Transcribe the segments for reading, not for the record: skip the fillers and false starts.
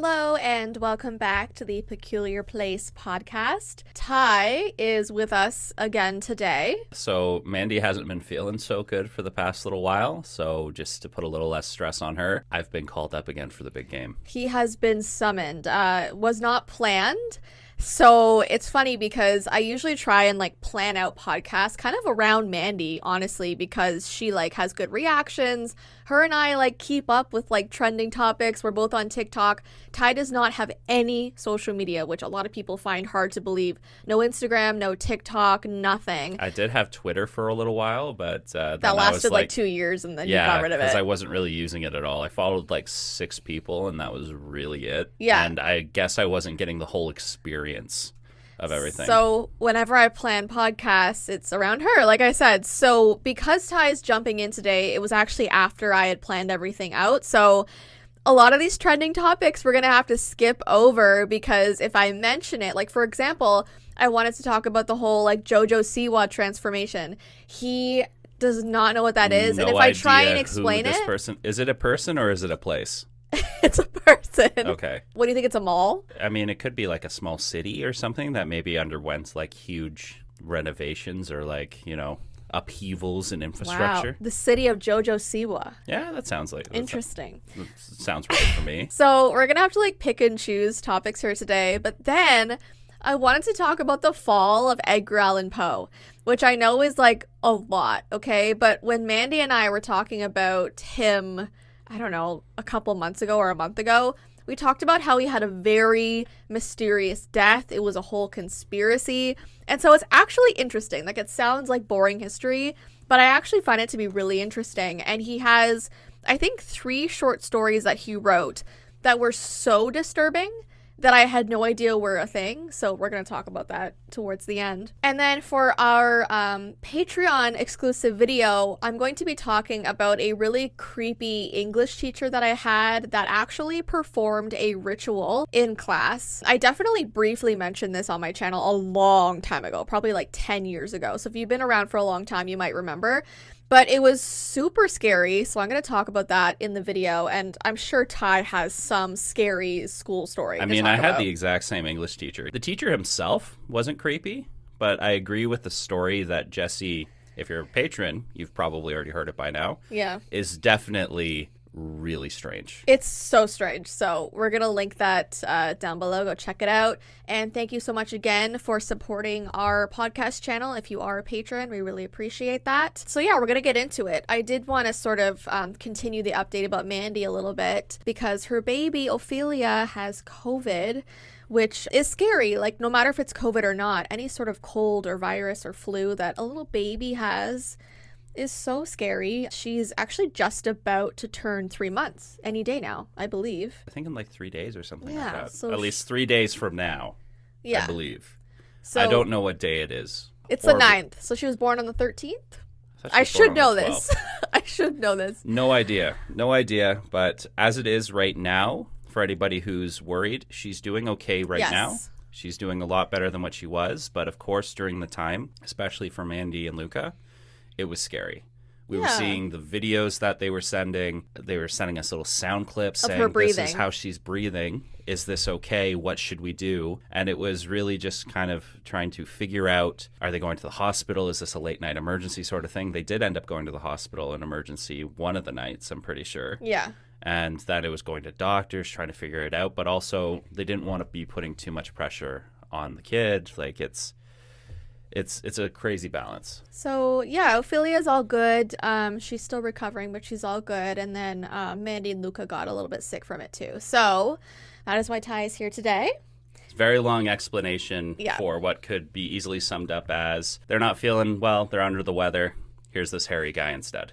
Hello and welcome back to the Peculiar Place podcast. Tye is with us again today. So Mandy hasn't been feeling so good for the past little while, so just to put a little less stress on her, I've been called up again for the big game. He has been summoned. Was not planned. So it's funny because I usually try and plan out podcasts kind of around Mandy, honestly, because she has good reactions. Her and I keep up with trending topics. We're both on TikTok. Tye does not have any social media, which a lot of people find hard to believe. No Instagram, no TikTok, nothing. I did have Twitter for a little while, but that lasted 2 years and then you got rid of it. Yeah, because I wasn't really using it at all. I followed 6 people and that was really it. Yeah. And I guess I wasn't getting the whole experience of everything. So whenever I plan podcasts, it's around her, like I said. So because Tye is jumping in today, it was actually after I had planned everything out. So a lot of these trending topics we're going to have to skip over because if I mention it, for example, I wanted to talk about the whole JoJo Siwa transformation. He does not know what that is. No and if I try and explain it. Is it a person or is it a place? It's a person. Okay. What do you think? It's a mall? I mean, it could be a small city or something that maybe underwent huge renovations or upheavals in infrastructure. Wow. The city of Jojo Siwa. Yeah, that sounds interesting. That sounds right for me. So we're gonna have to pick and choose topics here today, but then I wanted to talk about the fall of Edgar Allan Poe, which I know is a lot, okay? But when Mandy and I were talking about him, I don't know, a couple months ago or a month ago, we talked about how he had a very mysterious death. It was a whole conspiracy. And so it's actually interesting. It sounds like boring history, but I actually find it to be really interesting. And he has, I think, 3 short stories that he wrote that were so disturbing that I had no idea were a thing. So we're going to talk about that towards the end. And then for our Patreon exclusive video, I'm going to be talking about a really creepy English teacher that I had that actually performed a ritual in class. I definitely briefly mentioned this on my channel a long time ago, probably 10 years ago. So if you've been around for a long time, you might remember. But it was super scary, so I'm going to talk about that in the video, and I'm sure Tye has some scary school story I mean, I had the exact same English teacher. The teacher himself wasn't creepy, but I agree with the story that Jessii, if you're a patron, you've probably already heard it by now, is definitely really strange. It's so strange. So we're going to link that down below. Go check it out. And thank you so much again for supporting our podcast channel. If you are a patron, we really appreciate that. So yeah, we're going to get into it. I did want to sort of continue the update about Mandy a little bit because her baby Ophelia has COVID, which is scary. No matter if it's COVID or not, any sort of cold or virus or flu that a little baby has is so scary. She's actually just about to turn 3 months any day now, I believe. I think in 3 days or something like that. So at least 3 days from now, I believe. So I don't know what day it is. It's the 9th. So she was born on the 13th? I should know this. I should know this. No idea. No idea. But as it is right now, for anybody who's worried, she's doing okay right now. She's doing a lot better than what she was. But of course, during the time, especially for Mandy and Luca, it was scary. We were seeing the videos that they were sending. They were sending us little sound clips saying, this is how she's breathing. Is this okay? What should we do? And it was really just kind of trying to figure out, are they going to the hospital? Is this a late night emergency sort of thing? They did end up going to the hospital in emergency one of the nights, I'm pretty sure. Yeah. And that it was going to doctors, trying to figure it out. But also, they didn't want to be putting too much pressure on the kid. It's a crazy balance. So yeah, Ophelia's all good. She's still recovering, but she's all good. And then Mandy and Luca got a little bit sick from it too. So that is why Tye is here today. It's a very long explanation for what could be easily summed up as they're not feeling well, they're under the weather. Here's this hairy guy instead.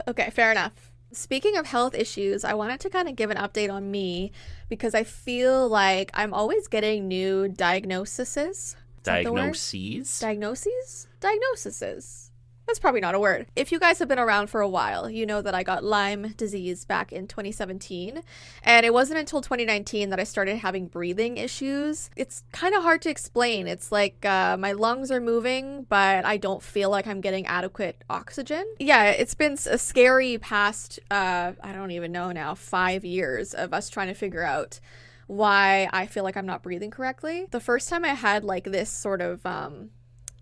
Okay, fair enough. Speaking of health issues, I wanted to kind of give an update on me because I feel like I'm always getting new diagnoses. Diagnoses? Diagnoses. That's probably not a word. If you guys have been around for a while, you know that I got Lyme disease back in 2017. And it wasn't until 2019 that I started having breathing issues. It's kind of hard to explain. It's like my lungs are moving, but I don't feel like I'm getting adequate oxygen. Yeah, it's been a scary past, I don't even know now, 5 years of us trying to figure out why I feel like I'm not breathing correctly. The first time I had like this sort of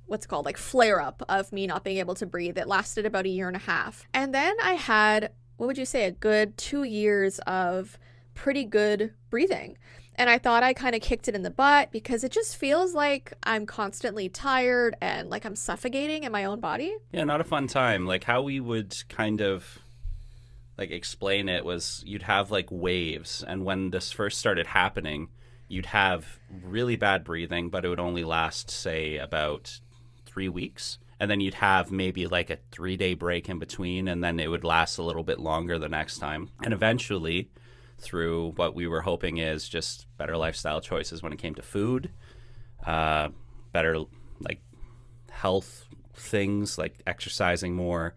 what's it called, like flare up of me not being able to breathe, it lasted about a year and a half. And then I had, what would you say, a good 2 years of pretty good breathing. And I thought I kind of kicked it in the butt because it just feels like I'm constantly tired and like I'm suffocating in my own body. Yeah, not a fun time. Like how we would kind of like explain it was you'd have like waves, and when this first started happening, you'd have really bad breathing, but it would only last, say, about 3 weeks. And then you'd have maybe like a 3-day break in between, and then it would last a little bit longer the next time. And eventually, through what we were hoping is just better lifestyle choices when it came to food, better like health things like exercising more,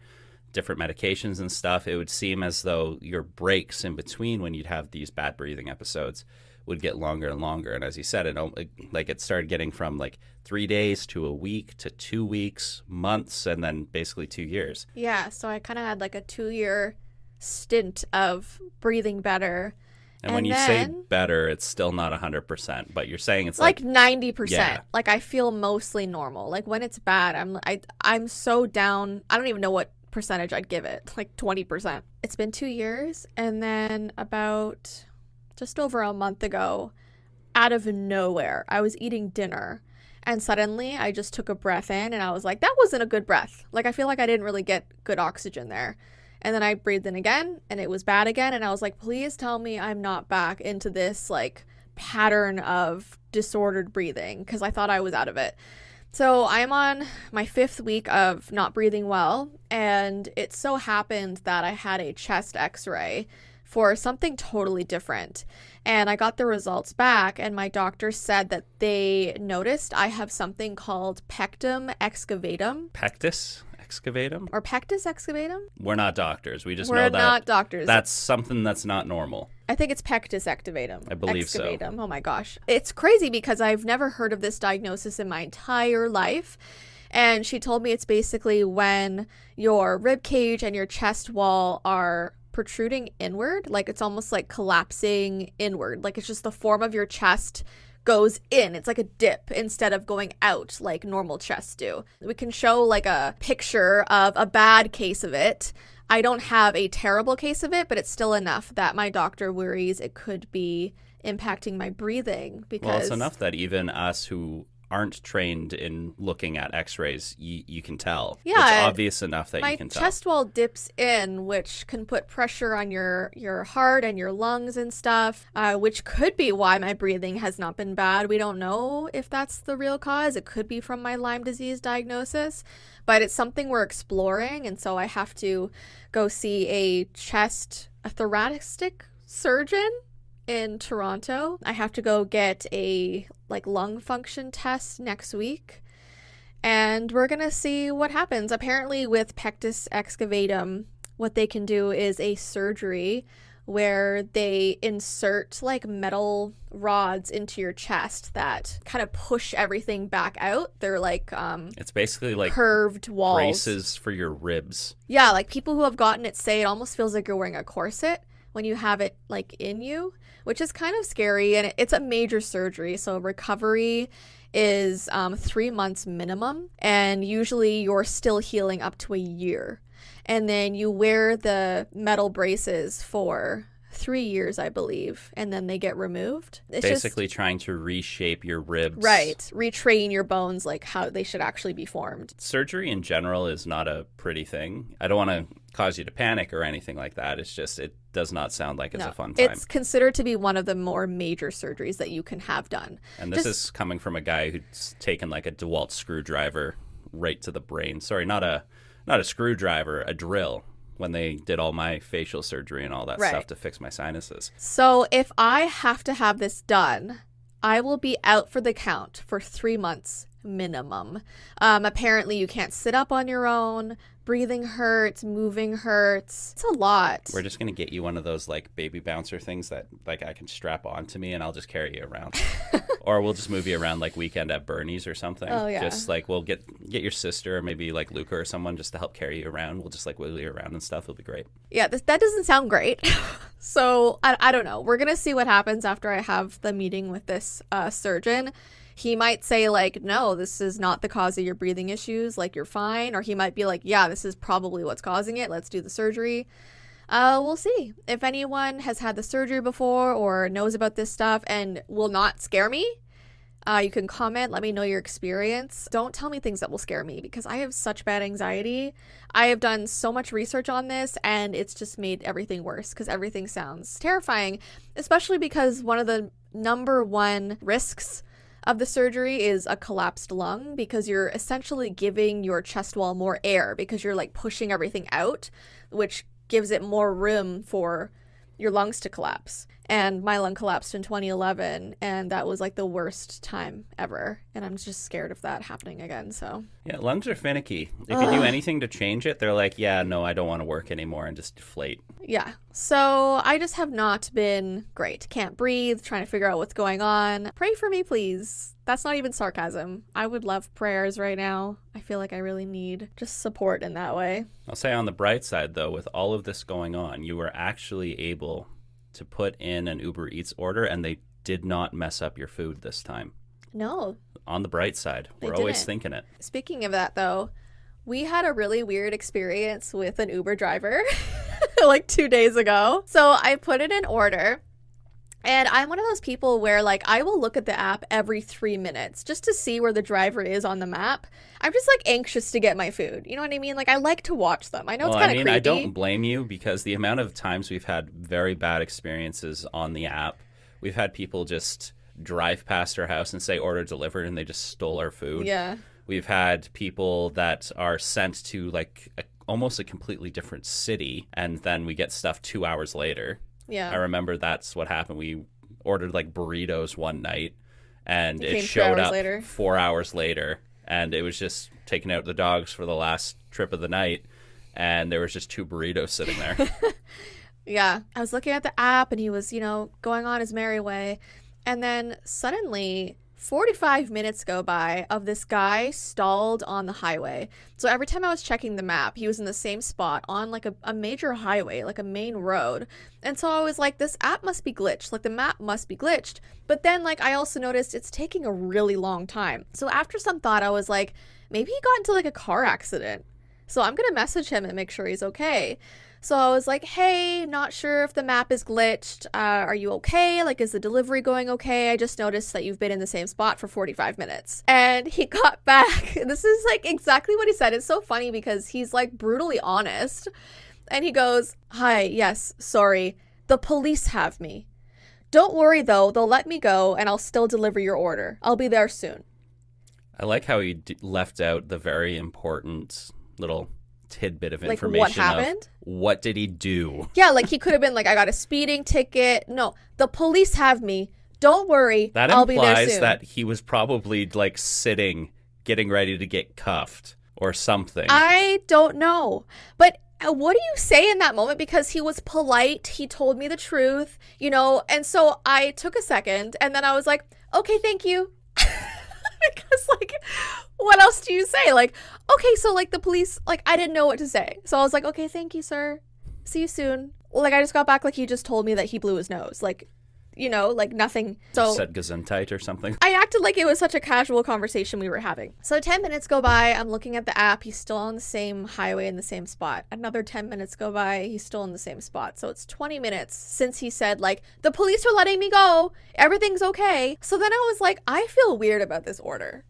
different medications and stuff, it would seem as though your breaks in between when you'd have these bad breathing episodes would get longer and longer. And as you said, it started getting from like 3 days to a week to 2 weeks, months, and then basically 2 years. Yeah, so I kind of had like a 2-year stint of breathing better. And when you say better, it's still not 100%, but you're saying it's like 90%. Yeah. Like I feel mostly normal. Like when it's bad, I'm so down. I don't even know what percentage I'd give it, like 20%. It's been 2 years, and then about just over a month ago, out of nowhere, I was eating dinner, and suddenly I just took a breath in, and I was like, that wasn't a good breath. Like I feel like I didn't really get good oxygen there. And then I breathed in again, and it was bad again, and I was like, please tell me I'm not back into this like pattern of disordered breathing, because I thought I was out of it. So I'm on my 5th week of not breathing well, and it so happened that I had a chest x-ray for something totally different. And I got the results back, and my doctor said that they noticed I have something called pectum excavatum. Pectus excavatum? Or pectus excavatum? We're not doctors. We just We're know that not doctors. That's something that's not normal. I think it's pectus excavatum. I believe excavatum. So. Oh my gosh. It's crazy because I've never heard of this diagnosis in my entire life. And she told me it's basically when your rib cage and your chest wall are protruding inward. Like it's almost like collapsing inward. Like it's just the form of your chest goes in. It's like a dip instead of going out like normal chests do. We can show like a picture of a bad case of it. I don't have a terrible case of it, but it's still enough that my doctor worries it could be impacting my breathing. Because well, it's enough that even us who aren't trained in looking at x-rays, you can tell. Yeah, it's obvious enough that you can tell. My chest wall dips in, which can put pressure on your heart and your lungs and stuff, which could be why my breathing has not been bad. We don't know if that's the real cause. It could be from my Lyme disease diagnosis, but it's something we're exploring, and so I have to go see a thoracic surgeon in Toronto. I have to go get a lung function test next week, and we're gonna see what happens. Apparently with pectus excavatum, what they can do is a surgery where they insert like metal rods into your chest that kind of push everything back out. They're like it's basically like curved walls, braces for your ribs. Yeah, like people who have gotten it say it almost feels like you're wearing a corset when you have it like in you, which is kind of scary. And it's a major surgery, so recovery is 3 months minimum, and usually you're still healing up to a year. And then you wear the metal braces for 3 years, I believe, and then they get removed. It's basically just trying to reshape your ribs. Right. Retrain your bones like how they should actually be formed. Surgery in general is not a pretty thing. I don't want to cause you to panic or anything like that. It's just, it does not sound like it's a fun time. It's considered to be one of the more major surgeries that you can have done. And this is coming from a guy who's taken like a DeWalt screwdriver right to the brain. Sorry, not a screwdriver, a drill, when they did all my facial surgery and all that stuff to fix my sinuses. So if I have to have this done, I will be out for the count for 3 months minimum. Apparently you can't sit up on your own. Breathing hurts, moving hurts. It's a lot. We're just going to get you one of those like baby bouncer things that like I can strap onto me and I'll just carry you around. Or we'll just move you around like Weekend at Bernie's or something. Oh, yeah. Just like we'll get your sister or maybe like Luca or someone just to help carry you around. We'll just like wiggle you around and stuff. It'll be great. Yeah, that doesn't sound great. So I don't know. We're going to see what happens after I have the meeting with this surgeon. He might say, like, no, this is not the cause of your breathing issues. Like, you're fine. Or he might be like, yeah, this is probably what's causing it. Let's do the surgery. We'll see. If anyone has had the surgery before or knows about this stuff and will not scare me, you can comment. Let me know your experience. Don't tell me things that will scare me because I have such bad anxiety. I have done so much research on this and it's just made everything worse because everything sounds terrifying, especially because one of the number one risks of the surgery is a collapsed lung because you're essentially giving your chest wall more air because you're like pushing everything out, which gives it more room for your lungs to collapse. And my lung collapsed in 2011 and that was like the worst time ever. And I'm just scared of that happening again. So yeah, lungs are finicky. If you do anything to change it, they're like, yeah, no, I don't want to work anymore and just deflate. Yeah. So I just have not been great. Can't breathe, trying to figure out what's going on. Pray for me, please. That's not even sarcasm. I would love prayers right now. I feel like I really need just support in that way. I'll say on the bright side, though, with all of this going on, you were actually able to put in an Uber Eats order and they did not mess up your food this time. No. On the bright side, we're always thinking it. Speaking of that, though, we had a really weird experience with an Uber driver like 2 days ago. So I put in an order. And I'm one of those people where, like, I will look at the app every 3 minutes just to see where the driver is on the map. I'm just, like, anxious to get my food. You know what I mean? Like, I like to watch them. I know it's kind of creepy. I don't blame you because the amount of times we've had very bad experiences on the app, we've had people just drive past our house and say order delivered and they just stole our food. Yeah. We've had people that are sent to, like, almost a completely different city and then we get stuff 2 hours later. Yeah. I remember that's what happened. We ordered like burritos one night and it showed up 4 hours later and it was just taking out the dogs for the last trip of the night and there was just 2 burritos sitting there. Yeah. I was looking at the app and he was, going on his merry way. And then suddenly 45 minutes go by of this guy stalled on the highway. So every time I was checking the map, he was in the same spot on like a major highway, like a main road. And so I was like, this app must be glitched. Like the map must be glitched. But then like I also noticed it's taking a really long time. So after some thought, I was like, maybe he got into like a car accident. So I'm going to message him and make sure he's okay. So I was like, hey, not sure if the map is glitched. Are you okay? Like, is the delivery going okay? I just noticed that you've been in the same spot for 45 minutes. And he got back. This is like exactly what he said. It's so funny because he's like brutally honest. And he goes, hi, yes, sorry. The police have me. Don't worry though, they'll let me go and I'll still deliver your order. I'll be there soon. I like how he left out the very important little tidbit of information. Like what happened? What did he do? Yeah, like he could have been like, I got a speeding ticket. No, the police have me. Don't worry, I'll be there soon. That implies that he was probably like sitting, getting ready to get cuffed or something. I don't know. But what do you say in that moment? Because he was polite. He told me the truth, and so I took a second and then I was like, okay, thank you. Because like, what else do you say? Like, okay, so like the police, like I didn't know what to say. So I was like, okay, thank you, sir. See you soon. Like I just got back like he just told me that he blew his nose. Like, like nothing. So said Gesundheit or something. I acted like it was such a casual conversation we were having. So 10 minutes go by. I'm looking at the app. He's still on the same highway in the same spot. Another 10 minutes go by. He's still in the same spot. So it's 20 minutes since he said like, the police are letting me go. Everything's okay. So then I was like, I feel weird about this order.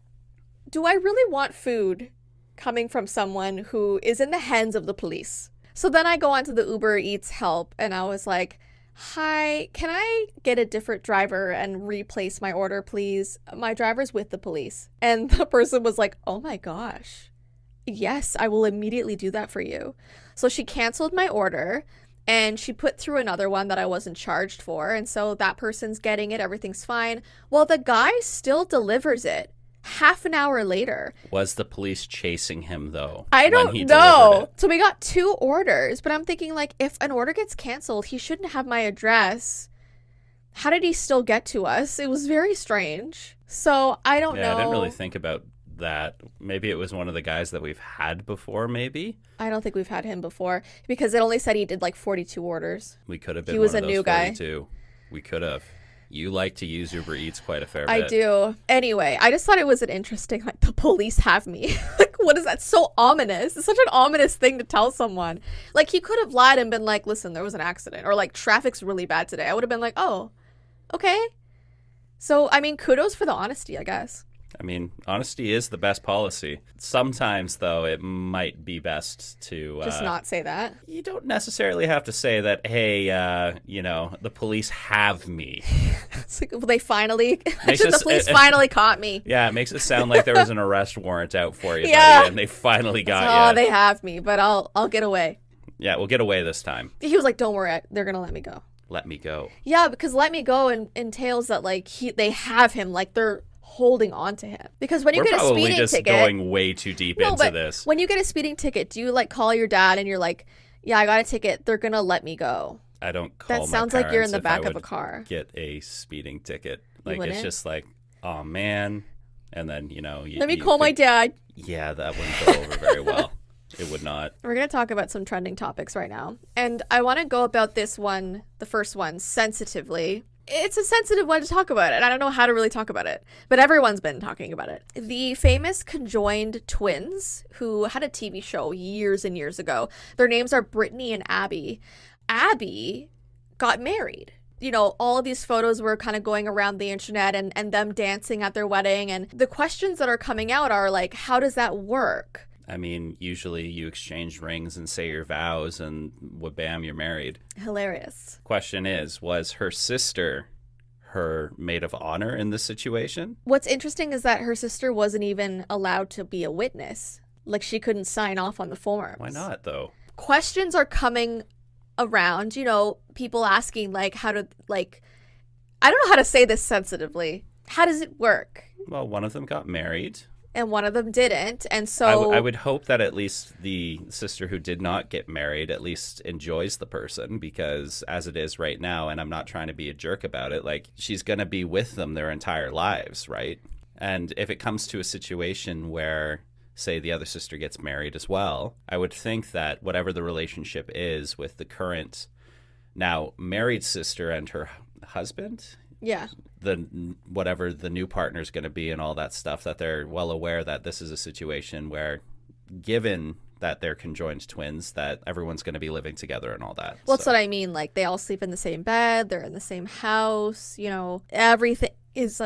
Do I really want food coming from someone who is in the hands of the police? So then I go onto the Uber Eats help and I was like, hi, can I get a different driver and replace my order, please? My driver's with the police. And the person was like, oh my gosh, yes, I will immediately do that for you. So she canceled my order and she put through another one that I wasn't charged for. And so that person's getting it. Everything's fine. Well, the guy still delivers it half an hour later. Was the police chasing him, though? I don't know. So we got 2 orders, but I'm thinking, like, if an order gets canceled, he shouldn't have my address. How did he still get to us? It was very strange. So I don't know. Yeah, I didn't really think about that. Maybe it was one of the guys that we've had before, maybe? I don't think we've had him before because it only said he did like 42 orders. We could have been He was one a of those new guy. 42. We could have. You like to use Uber Eats quite a fair bit. I do. Anyway, I just thought it was an interesting, like, the police have me. Like, what is that? So ominous. It's such an ominous thing to tell someone. Like, he could have lied and been like, listen, there was an accident. Or, like, traffic's really bad today. I would have been like, oh, okay. So, I mean, kudos for the honesty, I guess. I mean, honesty is the best policy. Sometimes, though, it might be best to... just not say that. You don't necessarily have to say that, hey, the police have me. It's like, well, they finally... the police finally caught me. Yeah, it makes it sound like there was an arrest warrant out for you, yeah. buddy, and they finally got you. Oh, they have me, but I'll get away. Yeah, we'll get away this time. He was like, don't worry, they're going to let me go. Let me go. Yeah, because let me go entails that, like, they have him, like, they're holding on to him. Because when you get a speeding ticket... We're probably just going way too deep into this. When you get a speeding ticket, do you, like, call your dad and you're like, yeah, I got a ticket, they're going to let me go? I don't call my parents. That sounds like you're in the back of a car. Get a speeding ticket. Like, it's just like, oh, man. And then, let me call my dad. Yeah, that wouldn't go over very well. It would not. We're going to talk about some trending topics right now. And I want to go about this one, the first one, sensitively. It's a sensitive one to talk about, and I don't know how to really talk about it. But everyone's been talking about it. The famous Conjoined twins, who had a TV show years and years ago. Their names are Brittany and Abby. Abby got married. All of these photos were kind of going around the internet and them dancing at their wedding. And the questions that are coming out are like, how does that work? I mean, usually you exchange rings and say your vows and bam, you're married. Hilarious. Question is, was her sister her maid of honor in this situation? What's interesting is that her sister wasn't even allowed to be a witness. Like, she couldn't sign off on the forms. Why not, though? Questions are coming around, people asking, like, how to, like, I don't know how to say this sensitively. How does it work? Well, one of them got married. And one of them didn't, and so... I would hope that at least the sister who did not get married at least enjoys the person, because as it is right now, and I'm not trying to be a jerk about it, like, she's going to be with them their entire lives, right? And if it comes to a situation where, say, the other sister gets married as well, I would think that whatever the relationship is with the current, now married sister and her husband... Yeah. Whatever the new partner is going to be and all that stuff, that they're well aware that this is a situation where, given that they're conjoined twins, that everyone's going to be living together and all that. Well, that's what I mean. Like, they all sleep in the same bed. They're in the same house. Everything is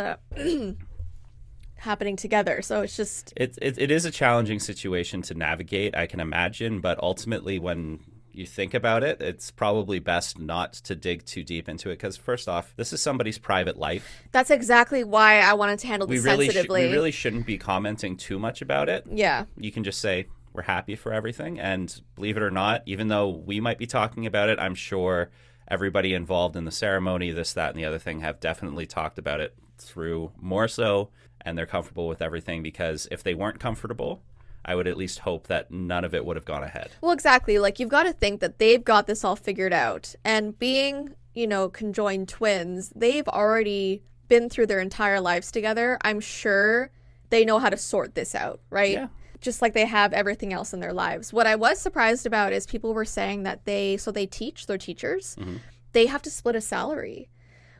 happening together. So it's just... It is a challenging situation to navigate, I can imagine. But ultimately, when you think about it, it's probably best not to dig too deep into it, because first off, this is somebody's private life. That's exactly why I wanted to handle this sensitively. We really shouldn't be commenting too much about it. Yeah. You can just say, we're happy for everything. And believe it or not, even though we might be talking about it, I'm sure everybody involved in the ceremony, this, that, and the other thing, have definitely talked about it through more so, and they're comfortable with everything, because if they weren't comfortable, I would at least hope that none of it would have gone ahead. Well, exactly. Like, you've got to think that they've got this all figured out. And being, conjoined twins, they've already been through their entire lives together. I'm sure they know how to sort this out, right? Yeah. Just like they have everything else in their lives. What I was surprised about is people were saying that they teach, they're teachers. Mm-hmm. They have to split a salary,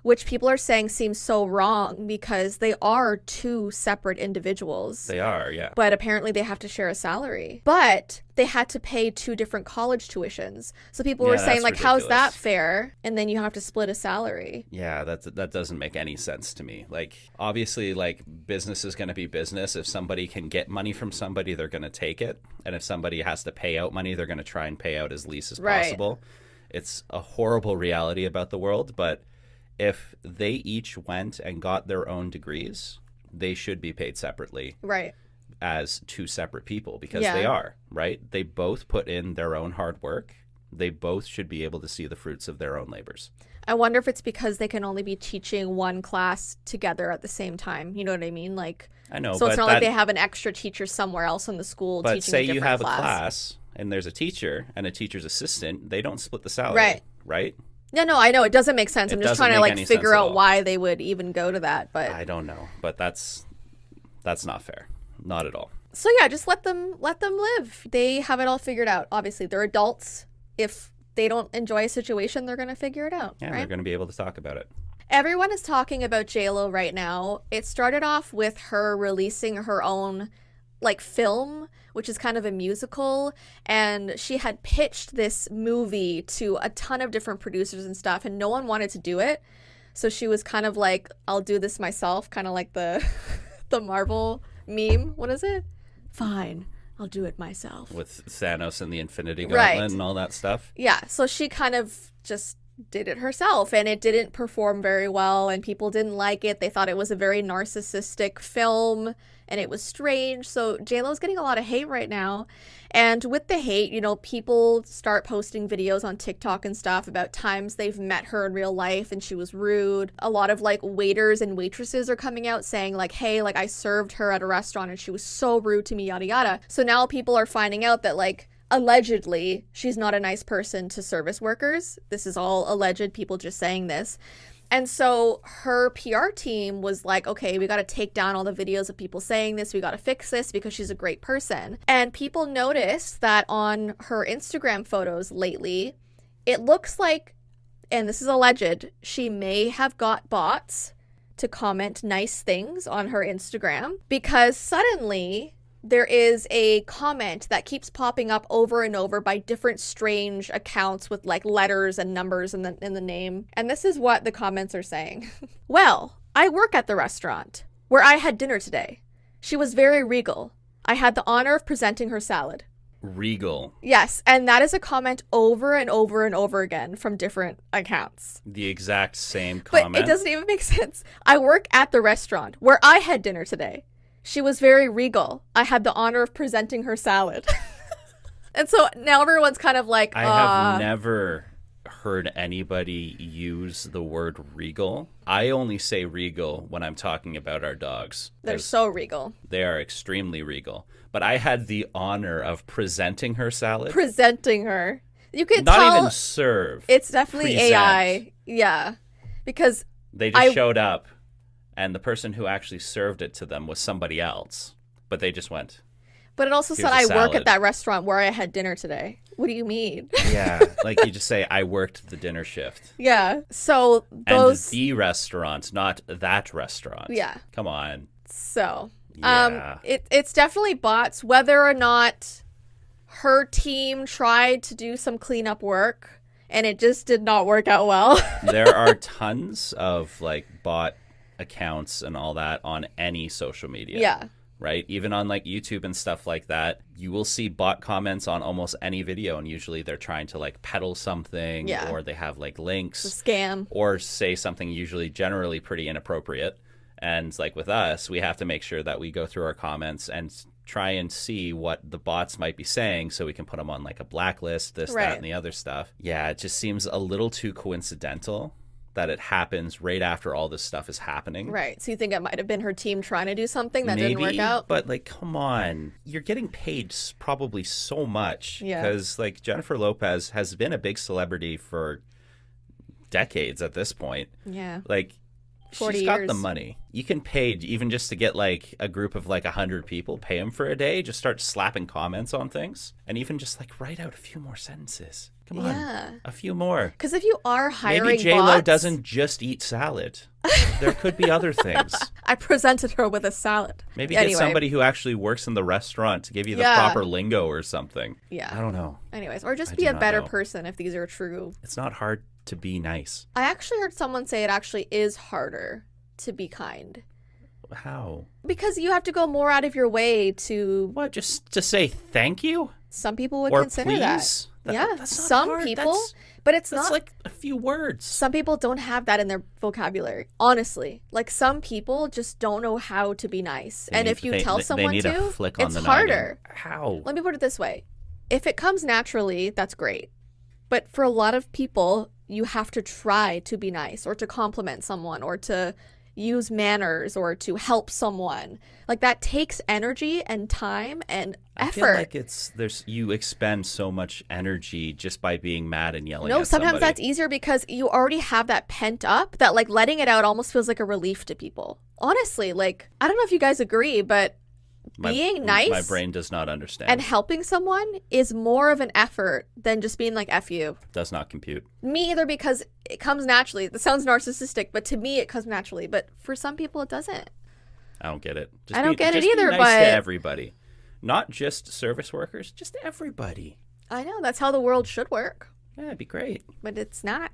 which people are saying seems so wrong, because they are 2 separate individuals. They are, yeah. But apparently they have to share a salary. But they had to pay 2 different college tuitions. So people were saying, like, ridiculous. how's that fair? And then you have to split a salary. Yeah, that doesn't make any sense to me. Like, obviously, like, business is going to be business. If somebody can get money from somebody, they're going to take it. And if somebody has to pay out money, they're going to try and pay out as least as possible. It's a horrible reality about the world, but if they each went and got their own degrees, they should be paid separately. Right. As 2 separate people, because they are, right? They both put in their own hard work. They both should be able to see the fruits of their own labors. I wonder if it's because they can only be teaching one class together at the same time. You know what I mean? Like, I know, So it's but not like they have an extra teacher somewhere else in the school teaching a different class. But say you have a class and there's a teacher and a teacher's assistant, they don't split the salary, right? No, I know. It doesn't make sense. I'm just trying to like figure out why they would even go to that. But I don't know. But that's not fair. Not at all. So yeah, just let them live. They have it all figured out. Obviously, they're adults. If they don't enjoy a situation, they're going to figure it out. Yeah, right? They're going to be able to talk about it. Everyone is talking about J.Lo right now. It started off with her releasing her own like film, which is kind of a musical, and she had pitched this movie to a ton of different producers and stuff, and no one wanted to do it. So she was kind of like, I'll do this myself, kind of like the the Marvel meme. What is it? Fine, I'll do it myself. With Thanos and the Infinity Gauntlet and all that stuff. Yeah, so she kind of just did it herself, and it didn't perform very well, and people didn't like it. They thought it was a very narcissistic film, and it was strange. So J.Lo's getting a lot of hate right now. And with the hate, you know, people start posting videos on TikTok and stuff about times they've met her in real life and she was rude. A lot of like waiters and waitresses are coming out saying like, hey, like I served her at a restaurant and she was so rude to me, yada yada. So now people are finding out that like allegedly she's not a nice person to service workers. This is all alleged, people just saying this. And so her PR team was like, okay, we got to take down all the videos of people saying this. We got to fix this because she's a great person. And people noticed that on her Instagram photos lately, it looks like, and this is alleged, she may have got bots to comment nice things on her Instagram because suddenly there is a comment that keeps popping up over and over by different strange accounts with like letters and numbers in the name. And this is what the comments are saying. Well, I work at the restaurant where I had dinner today. She was very regal. I had the honor of presenting her salad. Regal. Yes, and that is a comment over and over and over again from different accounts. The exact same comment. But it doesn't even make sense. I work at the restaurant where I had dinner today. She was very regal. I had the honor of presenting her salad. And so now everyone's kind of like, I have never heard anybody use the word regal. I only say regal when I'm talking about our dogs. They're so regal. They are extremely regal. But I had the honor of presenting her salad. Presenting her. You could not tell. Even serve. It's definitely present. AI. Yeah. Because they just showed up. And the person who actually served it to them was somebody else. But they just went. But it also said, I work at that restaurant where I had dinner today. What do you mean? Yeah. Like you just say, I worked the dinner shift. Yeah. So those. And the restaurant, not that restaurant. Yeah. Come on. So. Yeah. It's definitely bots. Whether or not her team tried to do some cleanup work and it just did not work out well. There are tons of like bot accounts and all that on any social media. Yeah. Right? Even on like YouTube and stuff like that, you will see bot comments on almost any video, and usually they're trying to like peddle something or they have like links. It's a scam. Or say something usually generally pretty inappropriate. And like with us, we have to make sure that we go through our comments and try and see what the bots might be saying so we can put them on like a blacklist, this, that, and the other stuff. Yeah, it just seems a little too coincidental that it happens right after all this stuff is happening. Right. So you think it might have been her team trying to do something that didn't work out? But like, come on. You're getting paid probably so much. Yeah. Because like Jennifer Lopez has been a big celebrity for decades at this point. Yeah. Like, 40 she's got years. the money. You can pay even just to get like a group of like 100 people, pay them for a day, just start slapping comments on things, and even just like write out a few more sentences. Come on, a few more. Because if you are hiring maybe J.Lo bots... doesn't just eat salad. There could be other things. I presented her with a salad. Maybe get somebody who actually works in the restaurant to give you the proper lingo or something. Yeah. I don't know. Anyways, or just be a better person if these are true. It's not hard to be nice. I actually heard someone say it actually is harder to be kind. How? Because you have to go more out of your way to... What, just to say thank you? Some people would or consider please? That's some hard. People, but it's that's not like a few words. Some people don't have that in their vocabulary. Honestly, like some people just don't know how to be nice. And if you tell someone to, it's harder. How? Let me put it this way: if it comes naturally, that's great. But for a lot of people, you have to try to be nice or to compliment someone or to use manners or to help someone. Like, that takes energy and time and effort. I feel like you expend so much energy just by being mad and yelling No, at sometimes somebody. that's easier because you already have that pent up that, like, letting it out almost feels like a relief to people. Honestly, like, I don't know if you guys agree, but being nice, my brain does not understand, and helping someone is more of an effort than just being like, F you. Does not compute. Me either, because it comes naturally. That sounds narcissistic, but to me it comes naturally. But for some people it doesn't. I don't get it. I don't get it either, be nice but to everybody. Not just service workers, just everybody. I know, that's how the world should work. Yeah, it'd be great. But it's not.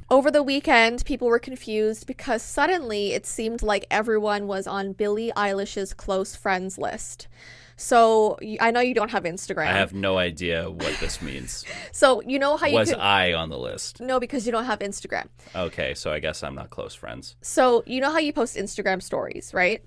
Over the weekend, people were confused because suddenly it seemed like everyone was on Billie Eilish's close friends list. So I know you don't have Instagram. I have no idea what this means. So you know how you Was I on the list? No, because you don't have Instagram. Okay, so I guess I'm not close friends. So you know how you post Instagram stories, right?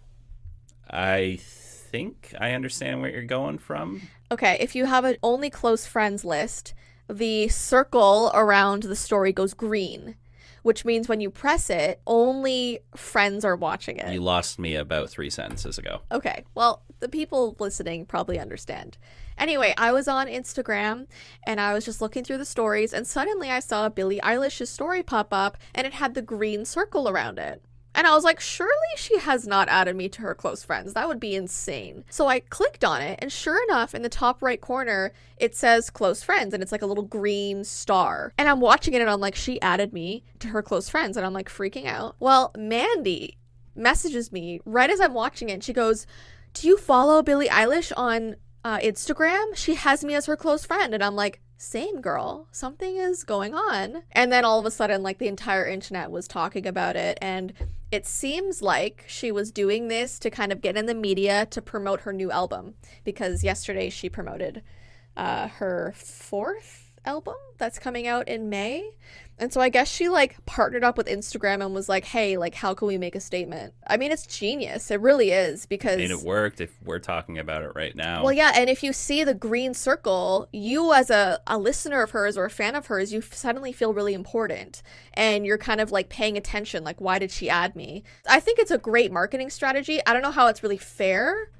I think I understand where you're going from. Okay, if you have an only close friends list, the circle around the story goes green, which means when you press it, only friends are watching it. You lost me about 3 sentences ago. Okay, well, the people listening probably understand. Anyway, I was on Instagram and I was just looking through the stories, and suddenly I saw Billie Eilish's story pop up and it had the green circle around it. And I was like, surely she has not added me to her close friends. That would be insane. So I clicked on it, and sure enough, in the top right corner, it says close friends, and it's like a little green star. And I'm watching it, and I'm like, she added me to her close friends, and I'm like freaking out. Well, Mandy messages me right as I'm watching it, and she goes, do you follow Billie Eilish on Instagram? She has me as her close friend. And I'm like, same girl, something is going on. And then all of a sudden, like, the entire internet was talking about it, and it seems like she was doing this to kind of get in the media to promote her new album, because yesterday she promoted her 4th album that's coming out in May. And so I guess she like partnered up with Instagram and was like, hey, like, how can we make a statement? I mean, it's genius. It really is, because And it worked if we're talking about it right now. Well, yeah, and if you see the green circle, you as a listener of hers or a fan of hers, you suddenly feel really important, and you're kind of like paying attention, like, why did she add me? I think it's a great marketing strategy. I don't know how it's really fair,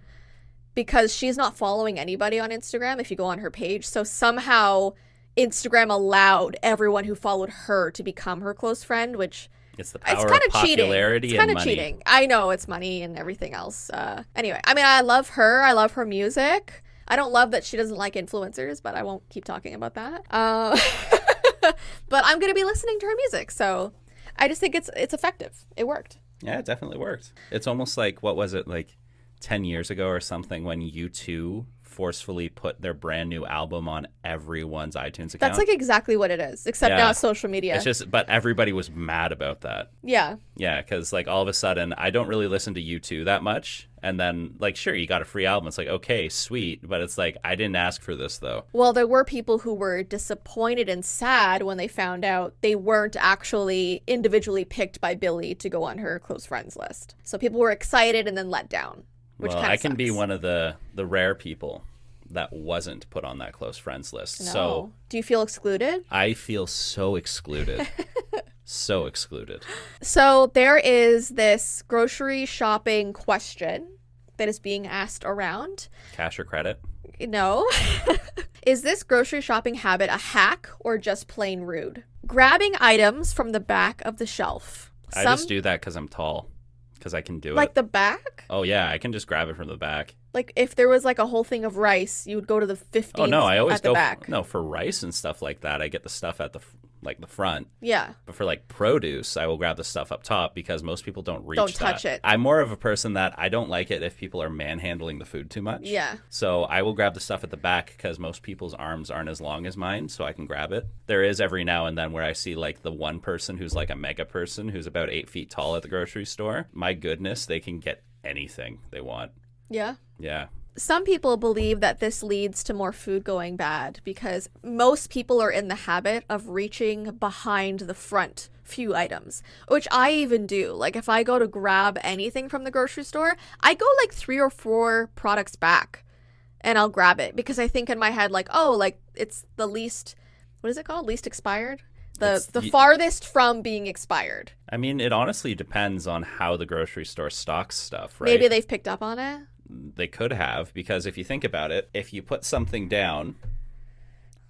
because she's not following anybody on Instagram if you go on her page. So somehow Instagram allowed everyone who followed her to become her close friend, which it's the power it's kind of popularity cheating. It's kind and of money. cheating. I know, it's money and everything else. Anyway, I mean, I love her. I love her music. I don't love that she doesn't like influencers, but I won't keep talking about that. But I'm going to be listening to her music, so I just think it's effective. It worked. Yeah, it definitely worked. It's almost like, what was it, like 10 years ago or something, when U2 forcefully put their brand new album on everyone's iTunes account. That's like exactly what it is, except now it's social media. It's just, but everybody was mad about that. Yeah. Yeah, because like all of a sudden, I don't really listen to U2 that much. And then, like, sure, you got a free album. It's like, okay, sweet. But it's like, I didn't ask for this, though. Well, there were people who were disappointed and sad when they found out they weren't actually individually picked by Billie to go on her close friends list. So people were excited and then let down, which Well, kind of I can sucks. be one of the rare people that wasn't put on that close friends list. No. So do you feel excluded? I feel so excluded. So excluded. So there is this grocery shopping question that is being asked around. Cash or credit? No. Is this grocery shopping habit a hack or just plain rude? Grabbing items from the back of the shelf. I just do that because I'm tall. Because I can do Like it. the back? Oh, yeah. I can just grab it from the back. Like if there was like a whole thing of rice, you would go to the 15th Oh, no. I always at the go back. for rice and stuff like that. I get the stuff at the front. Yeah. But for like produce, I will grab the stuff up top because most people don't reach Don't that. touch it. I'm more of a person that I don't like it if people are manhandling the food too much. Yeah. So I will grab the stuff at the back because most people's arms aren't as long as mine, so I can grab it. There is every now and then where I see like the one person who's like a mega person who's about 8 feet tall at the grocery store. My goodness, they can get anything they want. Yeah. Yeah. Some people believe that this leads to more food going bad because most people are in the habit of reaching behind the front few items, which I even do. Like if I go to grab anything from the grocery store, I go like 3 or 4 products back and I'll grab it because I think in my head like, oh, like it's the least, what is it called? Least expired? The farthest from being expired. I mean, it honestly depends on how the grocery store stocks stuff, right? Maybe they've picked up on it. They could have, because if you think about it, if you put something down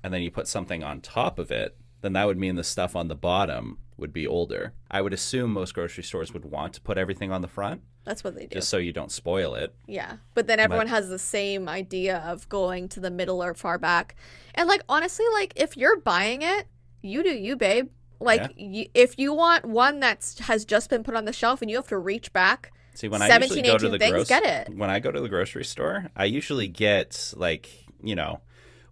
and then you put something on top of it, then that would mean the stuff on the bottom would be older. I would assume most grocery stores would want to put everything on the front. That's what they do. Just so you don't spoil it. Yeah. But then everyone has the same idea of going to the middle or far back. And like, honestly, like if you're buying it, you do you, babe. Like, if you want one that has just been put on the shelf and you have to reach back, see, when 17, I usually go to the get it. When I go to the grocery store, I usually get like, you know,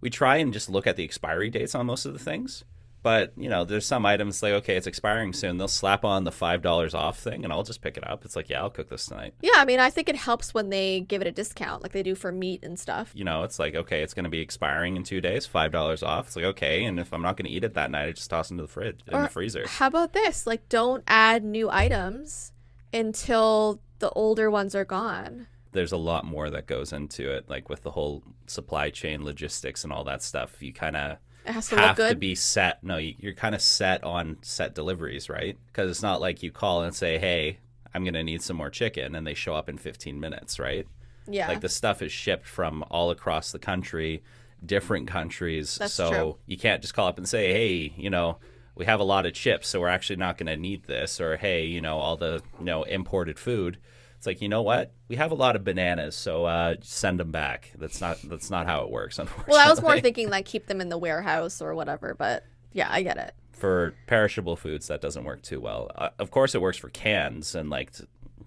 we try and just look at the expiry dates on most of the things. But, you know, there's some items like, okay, it's expiring soon. They'll slap on the $5 off thing and I'll just pick it up. It's like, yeah, I'll cook this tonight. Yeah, I mean, I think it helps when they give it a discount like they do for meat and stuff. You know, it's like, okay, it's going to be expiring in 2 days, $5 off. It's like, okay, and if I'm not going to eat it that night, I just toss it into the fridge, in the freezer. How about this? Like, don't add new items until the older ones are gone. There's a lot more that goes into it, like with the whole supply chain logistics and all that stuff. You kind of... It has to look good. To be set. No, you're kind of set on set deliveries, right? Because it's not like you call and say, hey, I'm going to need some more chicken, and they show up in 15 minutes, right? Yeah. Like the stuff is shipped from all across the country, different countries. That's so true. You can't just call up and say, hey, you know, we have a lot of chips, so we're actually not going to need this. Or, hey, you know, all the, you know, imported food. It's like, you know what? We have a lot of bananas, so send them back. That's not how it works, unfortunately. Well, I was more thinking like keep them in the warehouse or whatever, but yeah, I get it. For perishable foods, that doesn't work too well. Of course, it works for cans and like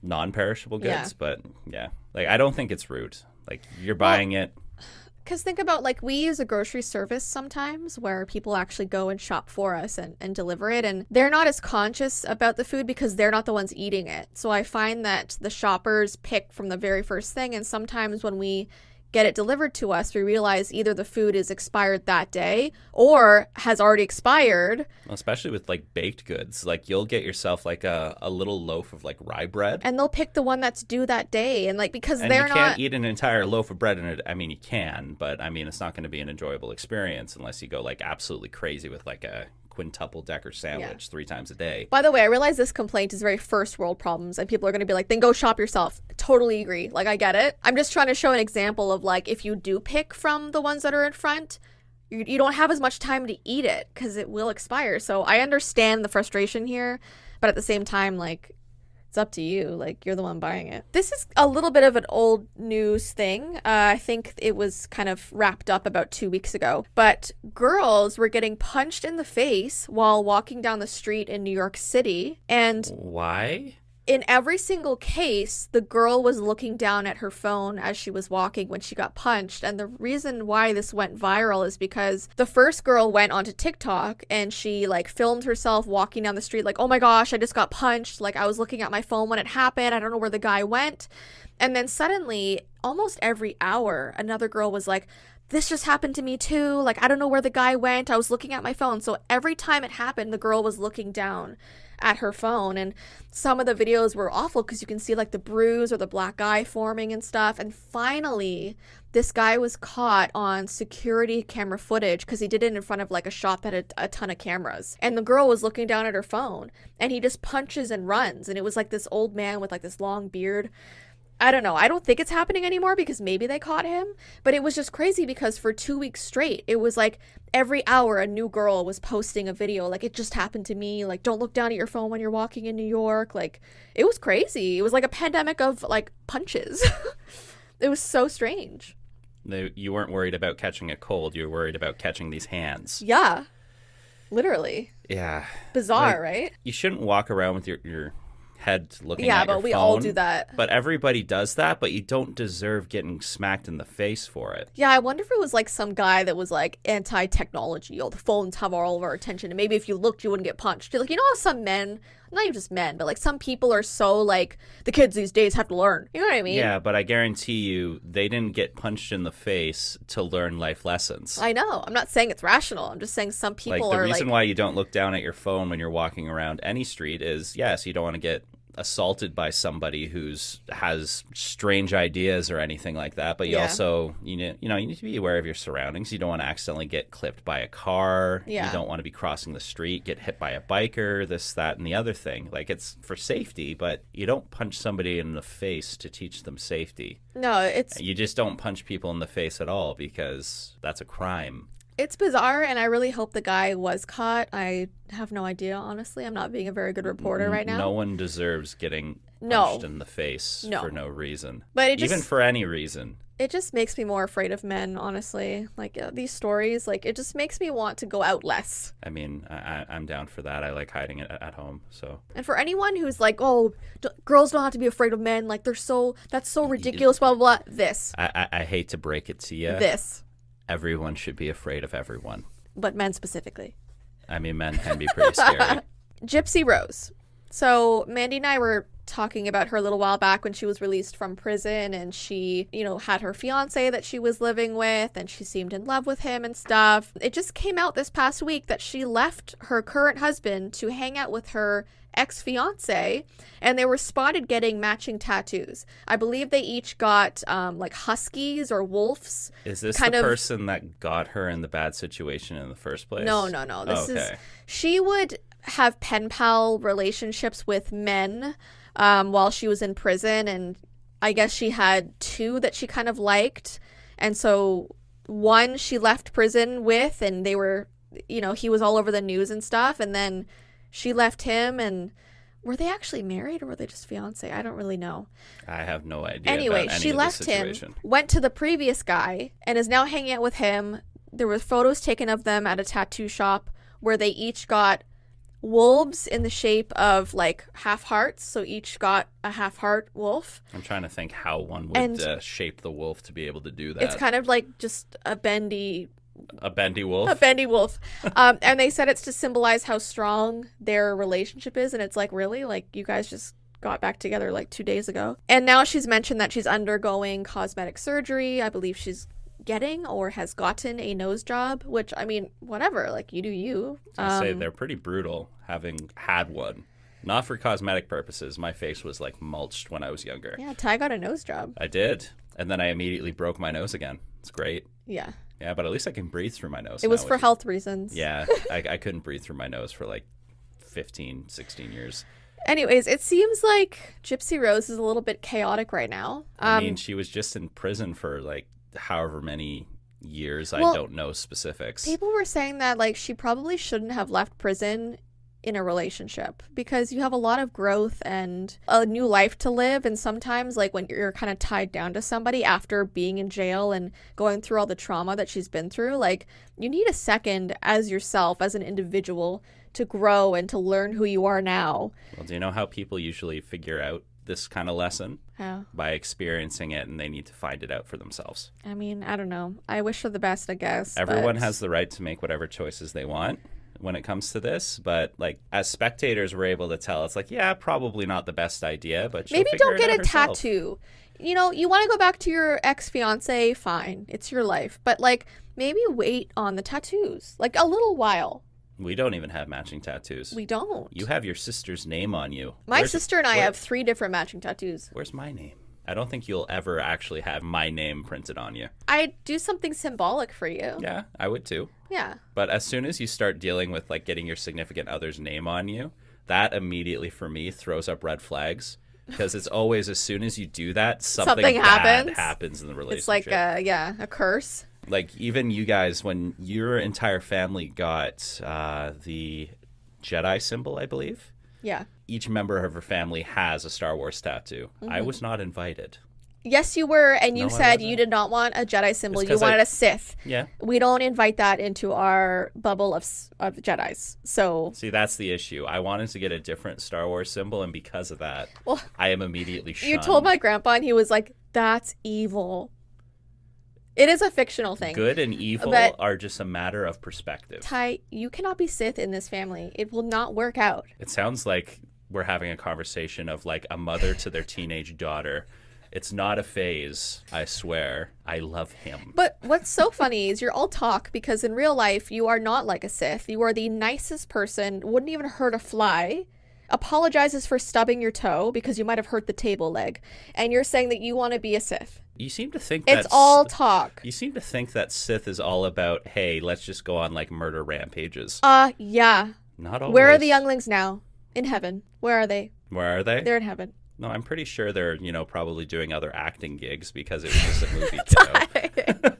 non-perishable goods, but yeah, like I don't think it's rude. Like you're buying it. Because think about, like, we use a grocery service sometimes where people actually go and shop for us and deliver it. And they're not as conscious about the food because they're not the ones eating it. So I find that the shoppers pick from the very first thing. And sometimes when we get it delivered to us, we realize either the food is expired that day or has already expired. Especially with like baked goods, like you'll get yourself like a little loaf of like rye bread, and they'll pick the one that's due that day, and like because and they're you can't eat an entire loaf of bread in it. I mean, you can, but I mean, it's not going to be an enjoyable experience unless you go like absolutely crazy with like a quintuple decker sandwich 3 times a day. By the way, I realize this complaint is very first world problems and people are going to be like, then go shop yourself. Totally agree. Like, I get it. I'm just trying to show an example of like, if you do pick from the ones that are in front, you don't have as much time to eat it because it will expire. So I understand the frustration here, but at the same time, like, it's up to you. Like, you're the one buying it. This is a little bit of an old news thing. I think it was kind of wrapped up about 2 weeks ago. But girls were getting punched in the face while walking down the street in New York City. And why? In every single case, the girl was looking down at her phone as she was walking when she got punched. And the reason why this went viral is because the first girl went onto TikTok and she like filmed herself walking down the street like, oh my gosh, I just got punched. Like I was looking at my phone when it happened. I don't know where the guy went. And then suddenly, almost every hour, another girl was like, this just happened to me too. Like, I don't know where the guy went. I was looking at my phone. So every time it happened, the girl was looking down at her phone. And some of the videos were awful because you can see like the bruise or the black eye forming and stuff. And finally, this guy was caught on security camera footage because he did it in front of like a shop that had a ton of cameras. And the girl was looking down at her phone and he just punches and runs. And it was like this old man with like this long beard. I don't know. I don't think it's happening anymore because maybe they caught him. But it was just crazy because for 2 weeks straight, it was like every hour a new girl was posting a video. Like, it just happened to me. Like, don't look down at your phone when you're walking in New York. Like, it was crazy. It was like a pandemic of like punches. It was so strange. You weren't worried about catching a cold. You were worried about catching these hands. Yeah. Literally. Yeah. Bizarre, like, right? You shouldn't walk around with your head looking at your phone. Yeah, but we all do that. But everybody does that, but you don't deserve getting smacked in the face for it. Yeah, I wonder if it was like some guy that was like anti-technology. Oh, the phones have all of our attention, and maybe if you looked, you wouldn't get punched. Like, you know how some men, not even just men, but like some people are so like, the kids these days have to learn. You know what I mean? Yeah, but I guarantee you, they didn't get punched in the face to learn life lessons. I know. I'm not saying it's rational. I'm just saying some people like, are the reason why you don't look down at your phone when you're walking around any street is, yes, you don't want to get assaulted by somebody who's has strange ideas or anything like that, but you also you need to be aware of your surroundings. You don't want to accidentally get clipped by a car. You don't want to be crossing the street, get hit by a biker, this, that, and the other thing. Like, it's for safety, but you don't punch somebody in the face to teach them safety. No, you just don't punch people in the face at all, because that's a crime. It's bizarre, and I really hope the guy was caught. I have no idea, honestly. I'm not being a very good reporter right now. No one deserves getting punched in the face for no reason. But even for any reason. It just makes me more afraid of men, honestly. Like, these stories, like, it just makes me want to go out less. I mean, I'm down for that. I like hiding it at home, so. And for anyone who's like, oh, girls don't have to be afraid of men, like, that's so ridiculous, blah, blah, blah, this. I hate to break it to you. This. Everyone should be afraid of everyone. But men specifically. I mean, men can be pretty scary. Gypsy Rose. So Mandy and I were talking about her a little while back when she was released from prison, and she, had her fiance that she was living with, and she seemed in love with him and stuff. It just came out this past week that she left her current husband to hang out with her ex-fiance, and they were spotted getting matching tattoos. I believe they each got like huskies or wolves. Is this the person that got her in the bad situation in the first place? No. This is she would have pen pal relationships with men while she was in prison, and I guess she had two that she kind of liked, and so one she left prison with, and they were, he was all over the news and stuff, and then she left him, and were they actually married or were they just fiance? I don't really know. I have no idea. Anyway, about she left him, went to the previous guy, and is now hanging out with him. There were photos taken of them at a tattoo shop where they each got wolves in the shape of like half hearts. So each got a half heart wolf. I'm trying to think how one would shape the wolf to be able to do that. It's kind of like just a bendy wolf. A bendy wolf. And they said it's to symbolize how strong their relationship is. And it's like, really? Like, you guys just got back together like 2 days ago. And now she's mentioned that she's undergoing cosmetic surgery. I believe she's getting or has gotten a nose job, which, I mean, whatever. Like, you do you. I say they're pretty brutal having had one. Not for cosmetic purposes. My face was like mulched when I was younger. Yeah, Tye got a nose job. I did. And then I immediately broke my nose again. It's great. Yeah. Yeah, but at least I can breathe through my nose. It was for health reasons. Yeah, I couldn't breathe through my nose for like 15, 16 years. Anyways, it seems like Gypsy Rose is a little bit chaotic right now. I mean, she was just in prison for like however many years. I don't know specifics. People were saying that like she probably shouldn't have left prison in a relationship because you have a lot of growth and a new life to live, and sometimes like when you're kind of tied down to somebody after being in jail and going through all the trauma that she's been through, like you need a second as yourself, as an individual, to grow and to learn who you are now. Well, do you know how people usually figure out this kind of lesson? How? By experiencing it, and they need to find it out for themselves. I mean, I don't know. I wish her the best, I guess. Everyone has the right to make whatever choices they want when it comes to this, but like as spectators we're able to tell, it's like, yeah, probably not the best idea, but maybe don't get a tattoo. You know, you want to go back to your ex-fiance, fine, it's your life, but like maybe wait on the tattoos like a little while. We don't even have matching tattoos. We don't. You have your sister's name on you. My sister and I have 3 different matching tattoos. Where's my name? I don't think you'll ever actually have my name printed on you. I'd do something symbolic for you. Yeah, I would too. Yeah. But as soon as you start dealing with like getting your significant other's name on you, that immediately for me throws up red flags, because it's always as soon as you do that, something bad happens in the relationship. It's like a curse. Like even you guys, when your entire family got the Jedi symbol, I believe. Yeah. Each member of her family has a Star Wars tattoo. Mm-hmm. I was not invited. Yes, you were, and you said you did not want a Jedi symbol. You wanted a Sith. Yeah. We don't invite that into our bubble of Jedis. So see, that's the issue. I wanted to get a different Star Wars symbol, and because of that, I am immediately shunned. You told my grandpa, and he was like, "That's evil." It is a fictional thing. Good and evil are just a matter of perspective. Tye, you cannot be Sith in this family. It will not work out. It sounds like we're having a conversation of like a mother to their teenage daughter. It's not a phase, I swear. I love him. But what's so funny is you're all talk, because in real life, you are not like a Sith. You are the nicest person, wouldn't even hurt a fly. apologizes for stubbing your toe because you might have hurt the table leg, and you're saying that you want to be a Sith. You seem to think it's all talk. You seem to think that Sith is all about, hey, let's just go on like murder rampages. Yeah. Not always. Where are the younglings now? In heaven. Where are they? Where are they? They're in heaven. No, I'm pretty sure they're, probably doing other acting gigs because it was just a movie, too.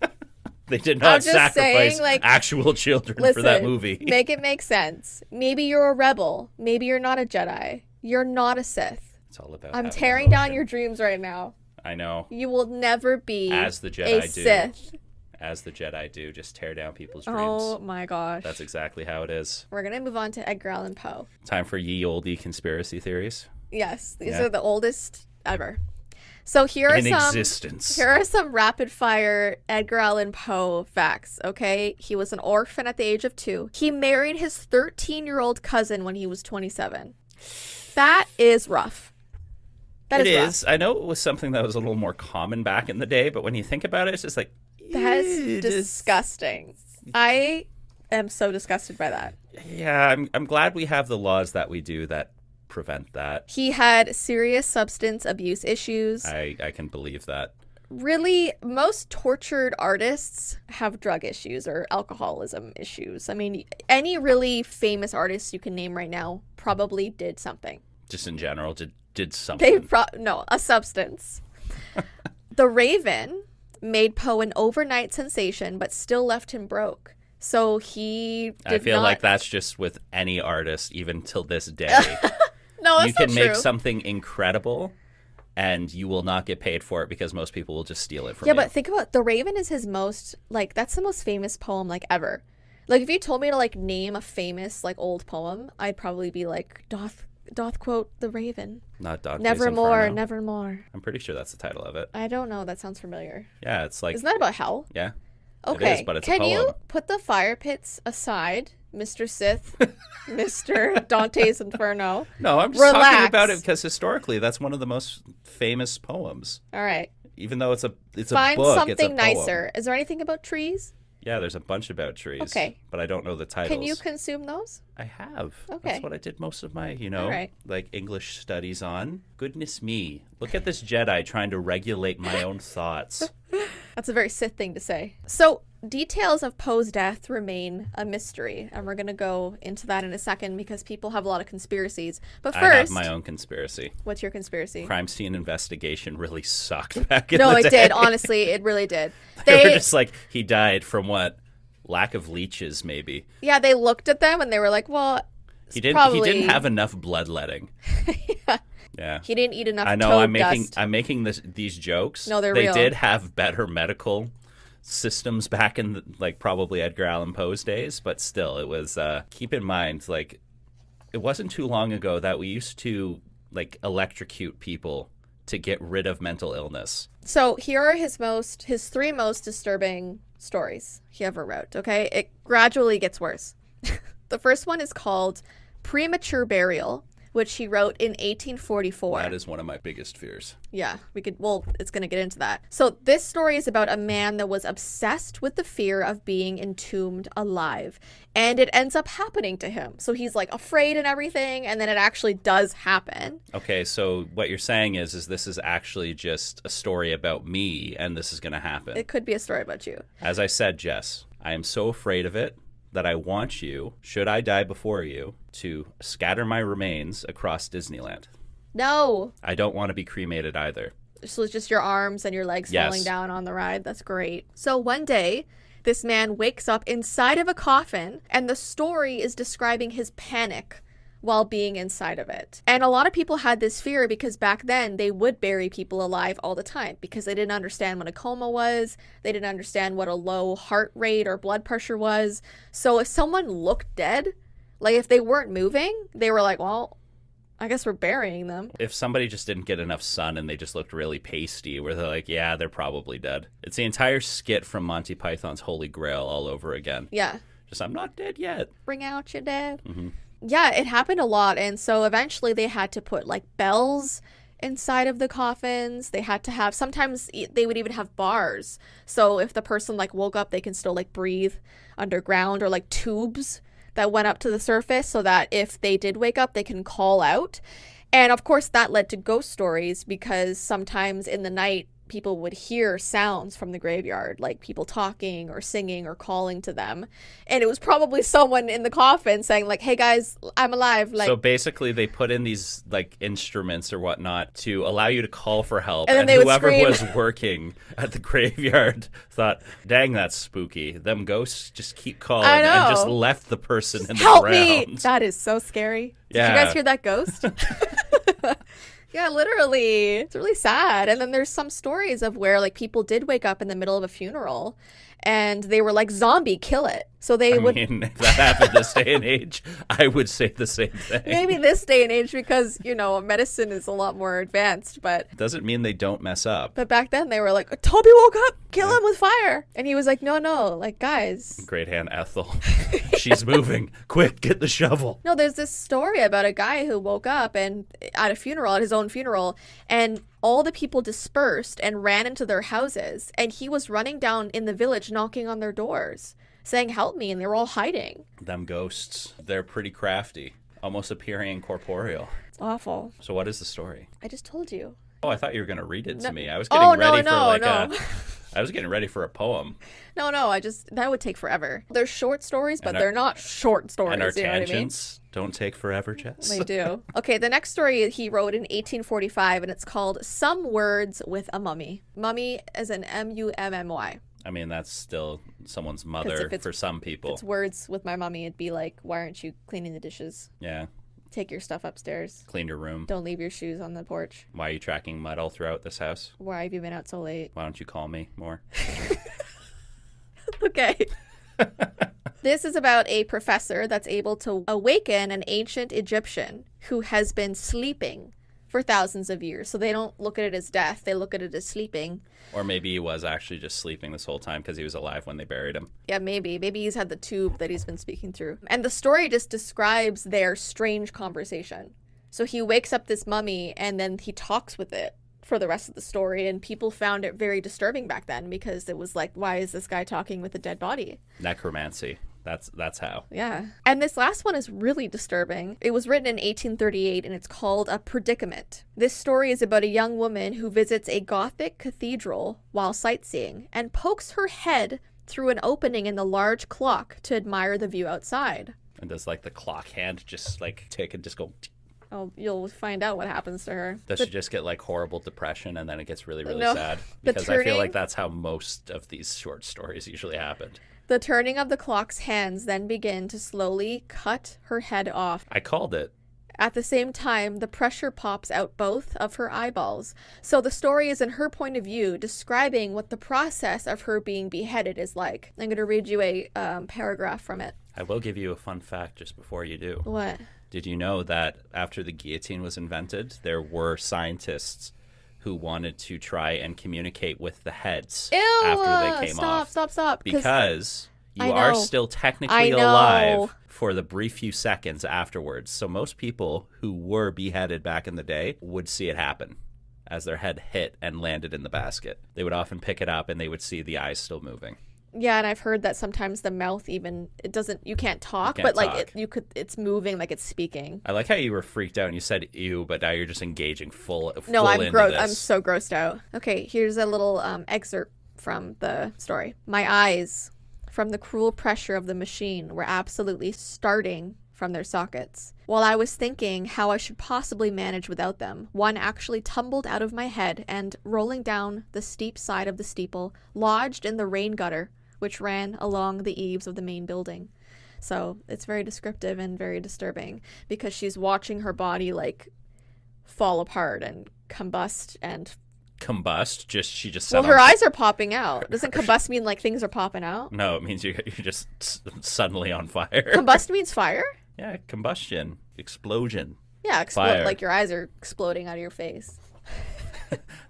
They did not sacrifice actual children for that movie. Make it make sense. Maybe you're a rebel. Maybe you're not a Jedi. You're not a Sith. It's all about I'm tearing down your dreams right now. I know. You will never be as the Jedi a Sith. As the Jedi do, just tear down people's dreams. Oh my gosh. That's exactly how it is. We're going to move on to Edgar Allan Poe. Time for ye olde conspiracy theories. Yes, these are the oldest ever. So here are some rapid fire Edgar Allan Poe facts, okay? He was an orphan at the age of 2. He married his 13-year-old cousin when he was 27. That is rough. It is. I know it was something that was a little more common back in the day, but when you think about it, it's just like... That's disgusting. I am so disgusted by that. Yeah, I'm glad we have the laws that we do that prevent that. He had serious substance abuse issues. I can believe that. Really, most tortured artists have drug issues or alcoholism issues. I mean, any really famous artist you can name right now probably did something. Just in general, did something. A substance. The Raven made Poe an overnight sensation, but still left him broke. So I feel like that's just with any artist, even till this day. No, that's you can not make true. something incredible, and you will not get paid for it because most people will just steal it from you. Yeah, but think about The Raven is his most, that's the most famous poem, ever. If you told me to, name a famous, old poem, I'd probably be like, doth quote The Raven. Not Dante's Nevermore, Inferno. nevermore. I'm pretty sure that's the title of it. I don't know. That sounds familiar. Yeah, it's like... Isn't that about hell? Yeah. Okay. It is, but it's Can a poem. you put the fire pits aside, Mr. Sith, Mr. Dante's Inferno? No, I'm just talking about it because historically that's one of the most famous poems. All right. Even though it's a book, Find it's a something poem. nicer. Is there anything about trees? Yeah, there's a bunch about trees. Okay. But I don't know the titles. Can you consume those? I have. Okay. That's what I did most of my, All right. English studies on. Goodness me. Look at this Jedi trying to regulate my own thoughts. That's a very Sith thing to say. So, details of Poe's death remain a mystery, and we're going to go into that in a second because people have a lot of conspiracies. But first... I have my own conspiracy. What's your conspiracy? Crime scene investigation really sucked back in the day. No, it did. Honestly, it really did. They were just like, he died from what? Lack of leeches, maybe. Yeah, they looked at them and they were like, well, he didn't have enough bloodletting. Yeah. He didn't eat enough. I know. I'm making these jokes. No, they're real. real. They did have better medical systems back in probably Edgar Allan Poe's days, but still, it was. Keep in mind, it wasn't too long ago that we used to electrocute people to get rid of mental illness. So here are his 3 most disturbing stories he ever wrote. Okay, it gradually gets worse. The first one is called Premature Burial, which he wrote in 1844. That is one of my biggest fears. Yeah, it's going to get into that. So this story is about a man that was obsessed with the fear of being entombed alive. And it ends up happening to him. So he's afraid and everything, and then it actually does happen. Okay, so what you're saying is this is actually just a story about me, and this is going to happen. It could be a story about you. As I said, Jess, I am so afraid of it that I want you, should I die before you, to scatter my remains across Disneyland. No. I don't want to be cremated either. So it's just your arms and your legs falling down on the ride. That's great. So one day, this man wakes up inside of a coffin, and the story is describing his panic while being inside of it. And a lot of people had this fear because back then they would bury people alive all the time because they didn't understand what a coma was. They didn't understand what a low heart rate or blood pressure was. So if someone looked dead, if they weren't moving, they were like, well, I guess we're burying them. If somebody just didn't get enough sun and they just looked really pasty, where they're like, yeah, they're probably dead. It's the entire skit from Monty Python's Holy Grail all over again. Yeah. Just, I'm not dead yet. Bring out your dead. Mm-hmm. Yeah, it happened a lot. And so eventually they had to put bells inside of the coffins. They had to have, sometimes they would even have bars. So if the person woke up, they can still breathe underground, or tubes that went up to the surface so that if they did wake up, they can call out. And of course, that led to ghost stories because sometimes in the night, people would hear sounds from the graveyard, like people talking or singing or calling to them. And it was probably someone in the coffin saying like, hey guys, I'm alive. Like, so basically they put in these like instruments or whatnot to allow you to call for help. And then they whoever would was working at the graveyard thought, dang, that's spooky. Them ghosts just keep calling and just left the person in the Help ground. Me! That is so scary. Yeah. Did you guys hear that ghost? Yeah, literally. It's really sad. And then there's some stories of where like people did wake up in the middle of a funeral and they were like, zombie, kill it. So they would. I mean, if that happened this day and age, I would say the same thing. Maybe this day and age because, you know, medicine is a lot more advanced, but. Doesn't mean they don't mess up. But back then they were like, Toby woke up, kill him with fire. And he was like, no, like, guys. Great Aunt Ethel. She's moving. Quick, get the shovel. No, there's this story about a guy who woke up and at a funeral, at his own funeral, and all the people dispersed and ran into their houses. And he was running down in the village, knocking on their doors, saying, help me. And they were all hiding. Them ghosts, they're pretty crafty, almost appearing incorporeal. It's awful. So what is the story? I just told you. Oh, I thought you were going to read it to me. I was getting ready for I was getting ready for a poem. No, that would take forever. They're short stories, but they're not short stories. And our you know tangents don't take forever, Jess. They do. Okay, the next story he wrote in 1845, and it's called Some Words with a Mummy. Mummy as an M-U-M-M-Y. I mean, that's still someone's mother for some people. If it's words with my mummy, it'd be like, why aren't you cleaning the dishes? Yeah. Take your stuff upstairs. Clean your room. Don't leave your shoes on the porch. Why are you tracking mud all throughout this house? Why have you been out so late? Why don't you call me more? Okay. This is about a professor that's able to awaken an ancient Egyptian who has been sleeping for thousands of years. So they don't look at it as death. They look at it as sleeping. Or maybe he was actually just sleeping this whole time because he was alive when they buried him. Yeah, maybe. Maybe he's had the tube that he's been speaking through. And the story just describes their strange conversation. So he wakes up this mummy and then he talks with it for the rest of the story. And people found it very disturbing back then because it was like, why is this guy talking with a dead body? Necromancy. That's how. Yeah. And this last one is really disturbing. It was written in 1838 and it's called A Predicament. This story is about a young woman who visits a Gothic cathedral while sightseeing and pokes her head through an opening in the large clock to admire the view outside. And does like the clock hand just like take and just go... Oh, you'll find out what happens to her. Does she just get like horrible depression and then it gets really, really No. sad? Because I feel like that's how most of these short stories usually happened. The turning of the clock's hands then begin to slowly cut her head off. I called it. At the same time, the pressure pops out both of her eyeballs. So the story is in her point of view, describing what the process of her being beheaded is like. I'm going to read you a paragraph from it. I will give you a fun fact just before you do. What? Did you know that after the guillotine was invented, there were scientists who wanted to try and communicate with the heads after they came off? Stop. Because you are still technically alive for the brief few seconds afterwards. So most people who were beheaded back in the day would see it happen as their head hit and landed in the basket. They would often pick it up and they would see the eyes still moving. Yeah, and I've heard that sometimes the mouth even, you can't talk, but like it's moving like it's speaking. I like how you were freaked out and you said ew, but now you're just engaging full No, I'm into this. I'm so grossed out. Okay, here's a little excerpt from the story. My eyes, from the cruel pressure of the machine, were absolutely starting from their sockets. While I was thinking how I should possibly manage without them, one actually tumbled out of my head and, rolling down the steep side of the steeple, lodged in the rain gutter, which ran along the eaves of the main building. So it's very descriptive and very disturbing because she's watching her body like fall apart and combust and she just well, her eyes are popping out. Doesn't combust mean like things are popping out? No, it means you're just suddenly on fire. Combust means fire? Yeah, combustion, explosion. Yeah, like your eyes are exploding out of your face.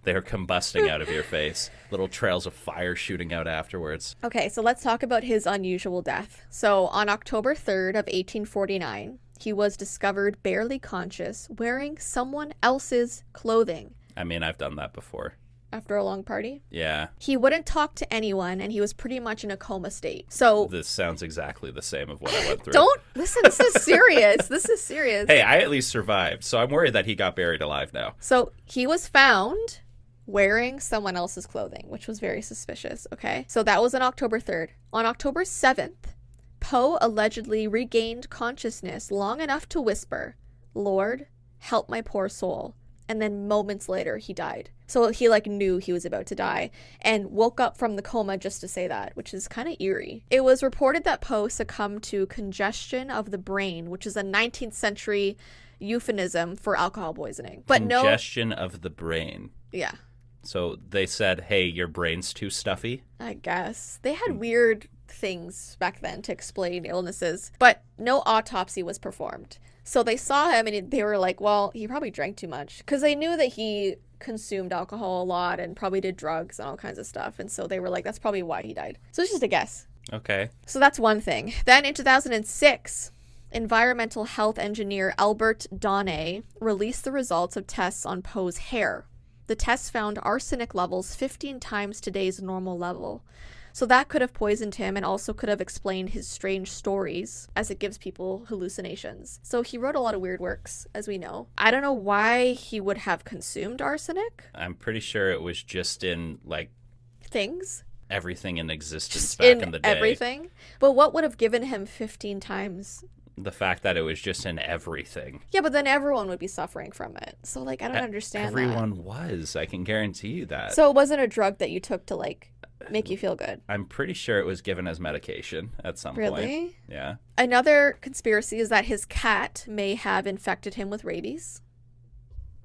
They're combusting out of your face. Little trails of fire shooting out afterwards. Okay, so let's talk about his unusual death. So on October 3rd of 1849, he was discovered barely conscious, wearing someone else's clothing. I mean, I've done that before. after a long party. Yeah. He wouldn't talk to anyone, and he was pretty much in a coma state. So this sounds exactly the same of what I went through. Don't listen. This is serious. This is serious. Hey, I at least survived, so I'm worried that he got buried alive now. So he was found wearing someone else's clothing, which was very suspicious. Okay, so that was on October 3rd. On October 7th, Poe allegedly regained consciousness long enough to whisper, "Lord, help my poor soul." And then moments later, he died. So he knew he was about to die and woke up from the coma just to say that, which is kind of eerie. It was reported that Poe succumbed to congestion of the brain, which is a 19th century euphemism for alcohol poisoning. But congestion of the brain. Yeah. So they said, hey, your brain's too stuffy? I guess. They had weird things back then to explain illnesses, but no autopsy was performed. So they saw him and they were like, well, he probably drank too much, because they knew that he consumed alcohol a lot and probably did drugs and all kinds of stuff. And so they were like, that's probably why he died. So it's just a guess. Okay. So that's one thing. Then in 2006, environmental health engineer Albert Donay released the results of tests on Poe's hair. The tests found arsenic levels 15 times today's normal level. So that could have poisoned him and also could have explained his strange stories, as it gives people hallucinations. So he wrote a lot of weird works, as we know. I don't know why he would have consumed arsenic. I'm pretty sure it was just in, things? Everything in existence back in the day. Everything? But what would have given him 15 times? The fact that it was just in everything. Yeah, but then everyone would be suffering from it. So, I don't understand Everyone was. I can guarantee you that. So it wasn't a drug that you took to, make you feel good? I'm pretty sure it was given as medication at some point. Really? Yeah. Another conspiracy is that his cat may have infected him with rabies.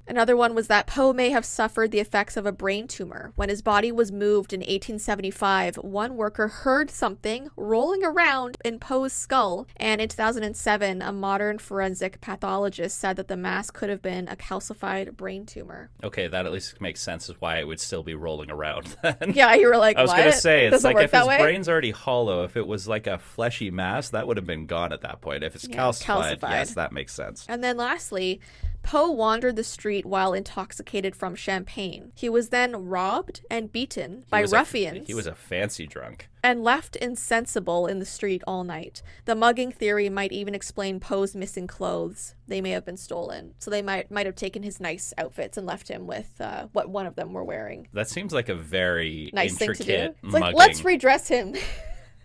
Another one was that Poe may have suffered the effects of a brain tumor. When his body was moved in 1875, one worker heard something rolling around in Poe's skull. And in 2007, a modern forensic pathologist said that the mass could have been a calcified brain tumor. Okay, that at least makes sense of why it would still be rolling around then. Yeah, you were like, I was going to say, it's like if his brain's already hollow, if it was like a fleshy mass, that would have been gone at that point. If it's calcified, yes, that makes sense. And then lastly, Poe wandered the street while intoxicated from champagne. He was then robbed and beaten by ruffians. He was a fancy drunk. And left insensible in the street all night. The mugging theory might even explain Poe's missing clothes. They may have been stolen. So they might have taken his nice outfits and left him with what one of them were wearing. That seems like a very nice intricate thing to do. It's mugging. Let's redress him.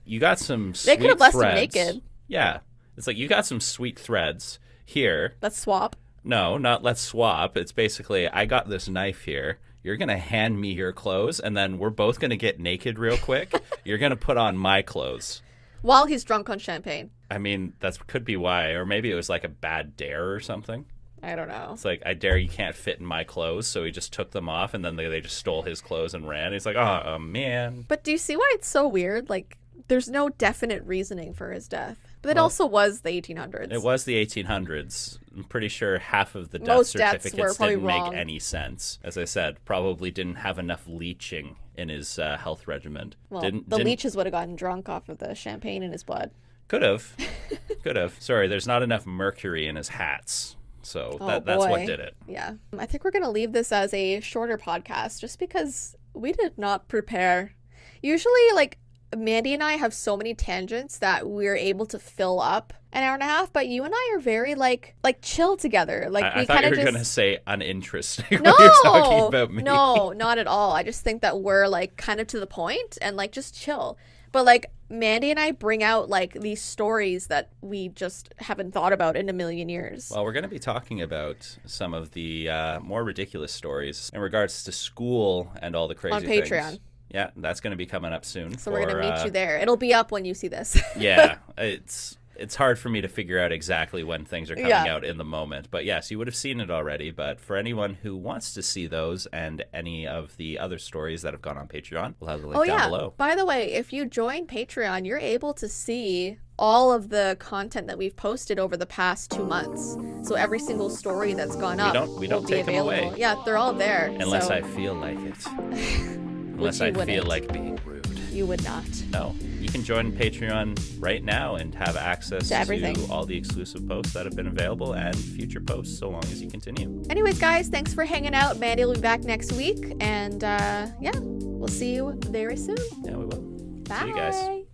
You got some sweet They could have left threads. him naked. Yeah. It's you got some sweet threads here. Let's swap. No, not let's swap. It's basically, I got this knife here. You're going to hand me your clothes, and then we're both going to get naked real quick. You're going to put on my clothes. While he's drunk on champagne. I mean, that could be why. Or maybe it was a bad dare or something. I don't know. It's I dare you can't fit in my clothes. So he just took them off, and then they just stole his clothes and ran. He's like, oh, man. But do you see why it's so weird? There's no definite reasoning for his death. But it also was the 1800s. It was the 1800s. I'm pretty sure half of the death Most certificates didn't wrong. make any sense. As I said, probably didn't have enough leaching in his health regimen. Well, the leeches would have gotten drunk off of the champagne in his blood. Could have. Could have. Sorry, there's not enough mercury in his hats. So that's what did it. Yeah. I think we're going to leave this as a shorter podcast just because we did not prepare. Usually, Mandy and I have so many tangents that we're able to fill up an hour and a half, but you and I are very chill together. I thought you were gonna say uninteresting no, when you're talking about me. No, not at all. I just think that we're kind of to the point and just chill. But Mandy and I bring out these stories that we just haven't thought about in a million years. Well, we're going to be talking about some of the more ridiculous stories in regards to school and all the crazy things. On Patreon. Yeah, that's going to be coming up soon. So we're going to meet you there. It'll be up when you see this. Yeah, it's hard for me to figure out exactly when things are coming out in the moment. But yes, you would have seen it already. But for anyone who wants to see those and any of the other stories that have gone on Patreon, we'll have the link down below. By the way, if you join Patreon, you're able to see all of the content that we've posted over the past 2 months. So every single story that's gone up we don't take them away. Yeah, they're all there. Unless I feel like it. Unless I feel like being rude. You would not. No. You can join Patreon right now and have access to everything. To all the exclusive posts that have been available and future posts so long as you continue. Anyways, guys, thanks for hanging out. Mandy will be back next week. And yeah, we'll see you very soon. Yeah, we will. Bye. See you guys.